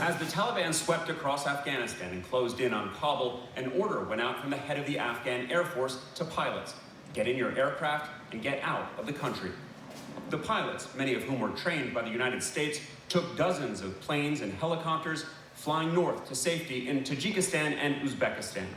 As the Taliban swept across Afghanistan and closed in on Kabul, an order went out from the head of the Afghan Air Force to pilots. Get in your aircraft and get out of the country. The pilots, many of whom were trained by the United States, took dozens of planes and helicopters, flying north to safety in Tajikistan and Uzbekistan.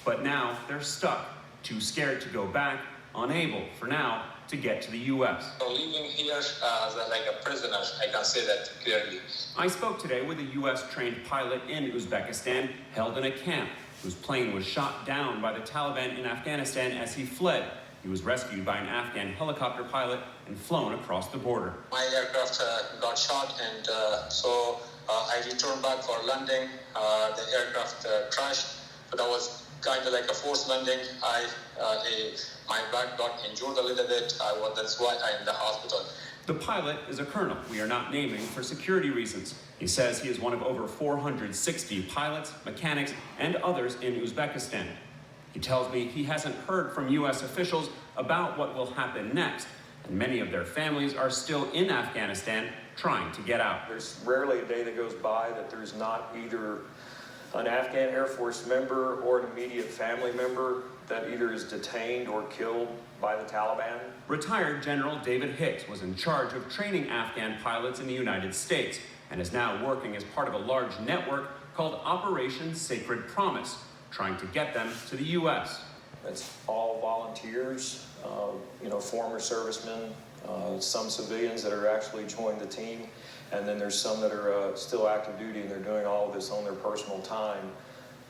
But now they're stuck, too scared to go back, unable, for now, to get to the U.S. So living here as like a prisoner, I can say that clearly. I spoke today with a U.S.-trained pilot in Uzbekistan, held in a camp, whose plane was shot down by the Taliban in Afghanistan as he fled. He was rescued by an Afghan helicopter pilot and flown across the border. My aircraft got shot, and so I returned back for landing. The aircraft crashed, but that was kind of like a forced landing. My back got injured a little bit. That's why I'm in the hospital. The pilot is a colonel we are not naming for security reasons. He says he is one of over 460 pilots, mechanics, and others in Uzbekistan. He tells me he hasn't heard from U.S. officials about what will happen next, and many of their families are still in Afghanistan trying to get out. There's rarely a day that goes by that there's not either an Afghan Air Force member or an immediate family member that either is detained or killed by the Taliban. Retired General David Hicks was in charge of training Afghan pilots in the United States and is now working as part of a large network called Operation Sacred Promise, trying to get them to the U.S. It's all volunteers, former servicemen, some civilians that are actually joined the team, and then there's some that are still active duty, and they're doing all of this on their personal time,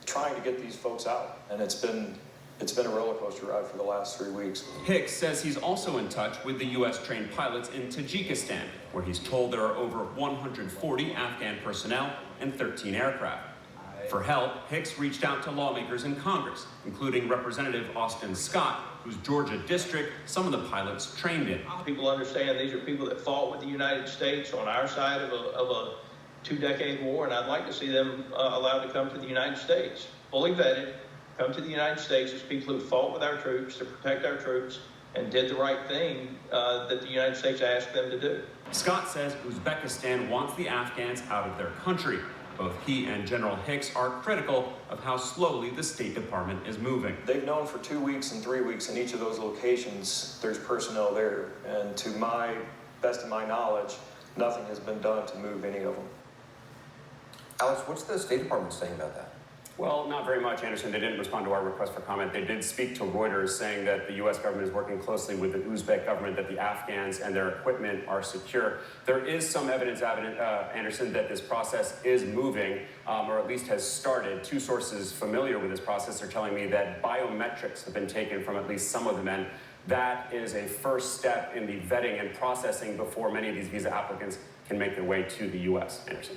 trying to get these folks out. And it's been a roller coaster ride for the last 3 weeks. Hicks says he's also in touch with the U.S.-trained pilots in Tajikistan, where he's told there are over 140 Afghan personnel and 13 aircraft. For help, Hicks reached out to lawmakers in Congress, including Representative Austin Scott, whose Georgia district some of the pilots trained in. People understand these are people that fought with the United States on our side of a two-decade war, and I'd like to see them allowed to come to the United States, fully vetted, come to the United States as people who fought with our troops to protect our troops and did the right thing that the United States asked them to do. Scott says Uzbekistan wants the Afghans out of their country. Both he and General Hicks are critical of how slowly the State Department is moving. They've known for 2 weeks and 3 weeks in each of those locations there's personnel there, and to my best of my knowledge, nothing has been done to move any of them. Alex, what's the State Department saying about that? Well, not very much, Anderson. They didn't respond to our request for comment. They did speak to Reuters, saying that the U.S. government is working closely with the Uzbek government, that the Afghans and their equipment are secure. There is some evidence, Anderson, that this process is moving, or at least has started. Two sources familiar with this process are telling me that biometrics have been taken from at least some of the men. That is a first step in the vetting and processing before many of these visa applicants can make their way to the U.S., Anderson.